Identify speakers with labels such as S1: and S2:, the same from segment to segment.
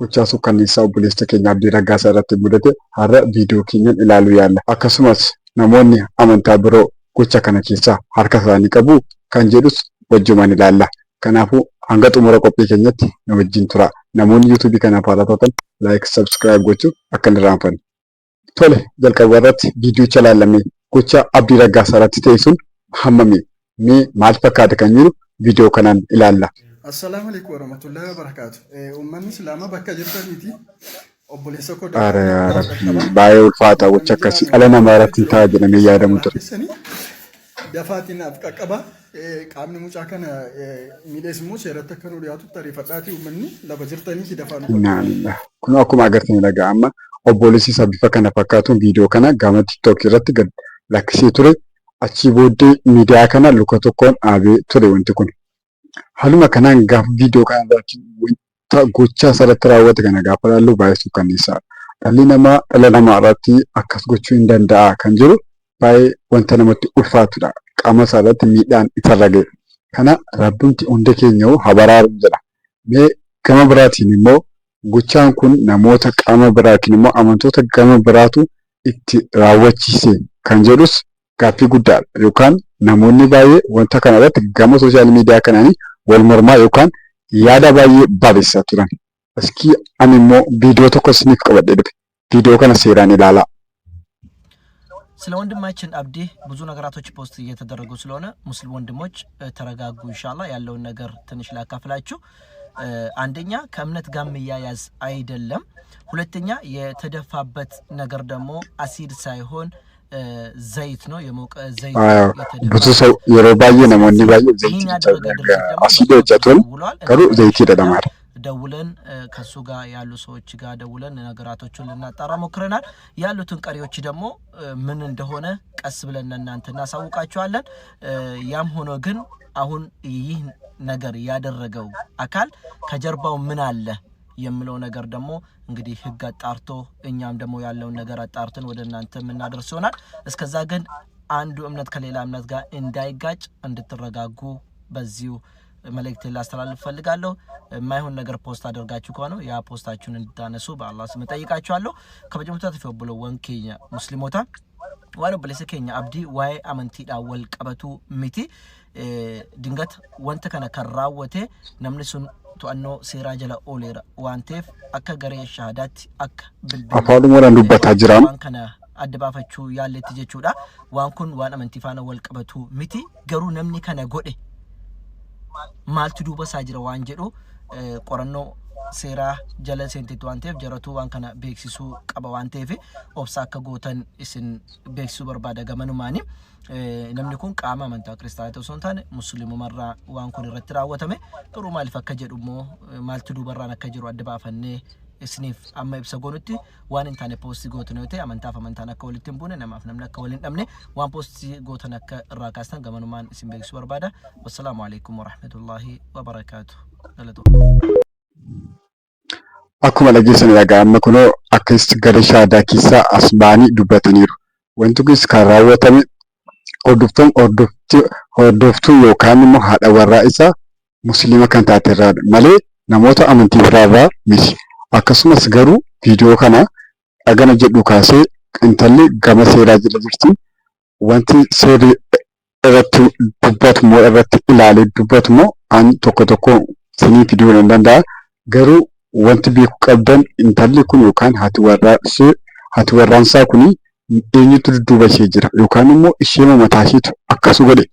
S1: gochaa suukkanneessaa obboleessa keenya Abdii Raggaasaa irratti mudate har'a viidiyoo keenyan ilaaluu yaalla. Akkasumas namoonni amantaa biroo gocha kana keessaa harka isaanii qabu kan jedhus wajjumaan ilaalla. Kanaafuu hanga xumura qophii keenyatti nu wajjin tura. Namoonni yuutuubii kanaaf haaraa taatan laayik, sabskiraayib gochuu akka hin irraanfanne. Tole jalqaba irratti viidiyoocha ilaallamee gocha Abdii Raggaasaa irratti ta'e sun hammami? Mee maal fakkaata kan jiru viidiyoo kanaan ilaalla.
S2: Assalamu alaikum warahmatullahi wabarakatuh. Uummanni Islaamaa bakka jirtaniiti obboleessa koo
S1: baay'ee ulfaata gocha akkasii dhala namaa irratti ta'a jedhamee yaadamu ture.
S2: Dafaatiin af qaqqaba qaamni mucaa kana miidhees immoo seeratti akka nu dhiyaatu tareeffadhaati uummanni lafa jirtaniiti dafaan.
S1: Kun akkuma agartanii dhagaa amma obboleessi isaa bifa kana fakkaatuun viidiyoo kana gama TikTok irratti gad lakkisee ture. Achii booddee miidiyaa kana luka tokkoon dhaabee ture wanti kun. Haaluma kanaan gaafa viidiyoo kana irratti wanta gochaa isarratti raawwate kana gaafa ilaallu baay'ee suukkanneessaadha. Dhalli namaa dhala namaa irratti akkas gochuu hin danda'a kan jiru baay'ee wanta namatti ulfaatudha. Qaama isaa irratti miidhaan isarra ga'e. Kana Rabbimti hunda keenya haa baraaru jedha. Mee gama biraatiin immoo gochaan kun namoota qaama biraa yookiin immoo amantoota gama biraatu itti raawwachiise kan jedhus gaaffii guddaadha. Yookaan namoonni baay'ee wanta kana irratti gama sooshaal miidiyaa kanaanii wal mormaa yookaan yaada baay'ee barreessaa turan. Iskii ani immoo viidiyoo tokko isiniif qabadhee dhufe. Viidiyoo kana seeraan ilaalaa.
S3: ስለ ወንድማችን አብዲ ብዙ ነገራቶች ፖስት እየተደረጉ ስለሆነ ሙስሊም ወንድሞች ተረጋጉ ኢንሻአላህ ያለውን ነገር ትንሽ ላካፍላችሁ። አንደኛ ከእምነት ጋር መያያዝ አይደለም። ሁለተኛ የተደፋበት ነገር ደግሞ አሲድ ሳይሆን ዘይት ነው። የሞቀ ዘይት
S1: ብዙ ሰው የሮባዬ ነሞኒ ባዬ ዘይት አሲድ ወጨቱን ከሩ ዘይት ይደዳማል።
S3: ደውለን ከሱ ጋር ያሉ ሰዎች ጋር ደውለን ነገራቶቹን ልናጣራ ሞክረናል። ያሉትን ቀሪዎች ደግሞ ምን እንደሆነ ቀስ ብለን እናንተ እናሳውቃችኋለን። ያም ሆኖ ግን አሁን ይህ ነገር ያደረገው አካል ከጀርባው ምን አለ የሚለው ነገር ደግሞ እንግዲህ ህግ አጣርቶ እኛም ደግሞ ያለውን ነገር አጣርተን ወደ እናንተ እናደርስ ይሆናል። እስከዛ ግን አንዱ እምነት ከሌላ እምነት ጋር እንዳይጋጭ እንድትረጋጉ በዚሁ መልእክት ላስተላልፍ ፈልጋለሁ። የማይሆን ነገር ፖስት አድርጋችሁ ከሆነ ያ ፖስታችሁን እንድታነሱ በአላህ ስም ጠይቃችኋለሁ። ከበጀምታ ተፈብሎ ወንኬኛ ሙስሊሞታ ዋን ብለሰ ኬኛ አብዲ ዋይ አመንቲዳ ወልቀበቱ ሚቲ ድንገት ወንተ ከነ ከራወቴ ነምንሱን to'annoo seeraa jala ooleera waan ta'eef akka garee shahaadaatti akka
S1: afaan waraan dubbataa jiran
S3: waan kana adda baafachuu yaalletti jechuudha. Waan kun waan amantii faana wal qabatu miti. Garuu namni kana godhe maaltu duuba isaa jira waan jedhu qorannoo seeraa jala seenteetti waan ta'eef jaratu waan kana beeksisuu qaba waan ta'eef obsa akka gootan isin beeksisuu barbaada gamanumaani. namni kun qaama amantaa kiristaanaa osoo hin taane musliimumarraa waan kun irratti raawwatame. Garuu maaliif akka jedhu immoo maaltu duubarraan akka jiru adda baafannee isiniif amma ibsa goonutti waan hin taane poostii gootan yoo ta'e amantaaf amantaan akka walitti hin buune namaaf namni akka waliin dhabne waan poostii gootan akka irraa kaastan gamanumaan isin beeksisuu barbaada. Wassalaamu alaikum warahmatullahi wabarakaatuh.
S1: Akkuma dhageessan dhagaa amma kunoo akkas gara shaadaa keessaa as ba'anii dubbataniiru. Wanti kunis kan raawwatame hordoftuu yookaan immoo haadha warraa isaa musliima kan taate irraa malee namoota amantii biraa irraa miti. Akkasumas garuu viidiyoo kana dhagana jedhu kaasee intalli gama seeraa jala jirti. Wanti seerri irratti dubbatu moo irratti ilaalee dubbatu moo an tokko tokko sinii viidiyoo hin danda'a. Garuu wanti beeku qabdan intalli kun yookaan haati warraan isaa kuni eenyutu dudduuba ishee jira yookaan immoo ishee mataa isheetu akkasu godhe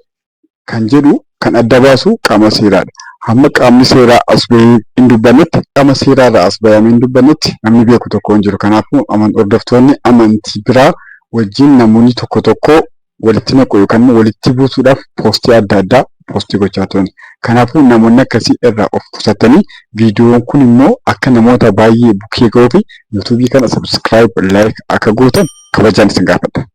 S1: kan jedhu kan adda baasu qaama seeraadha. Hamma qaamni seeraa as bahee hin dubbannetti qaama seeraarraa as bahee hin dubbannetti namni beeku tokko hin jiru. Kanaafuu hordoftoonni amantii biraa wajjin namoonni tokko tokko walitti naqu yookaan walitti buusuudhaaf poostii adda addaa poostii gochaa turan. Kanaafuu namoonni akkasii irraa of qusatanii viidiyoon kun immoo akka namoota baay'ee bukkee ga'uu fi yuutuubii kana sabskiraayib laayik akka gootan kabajaan isin gaafadha.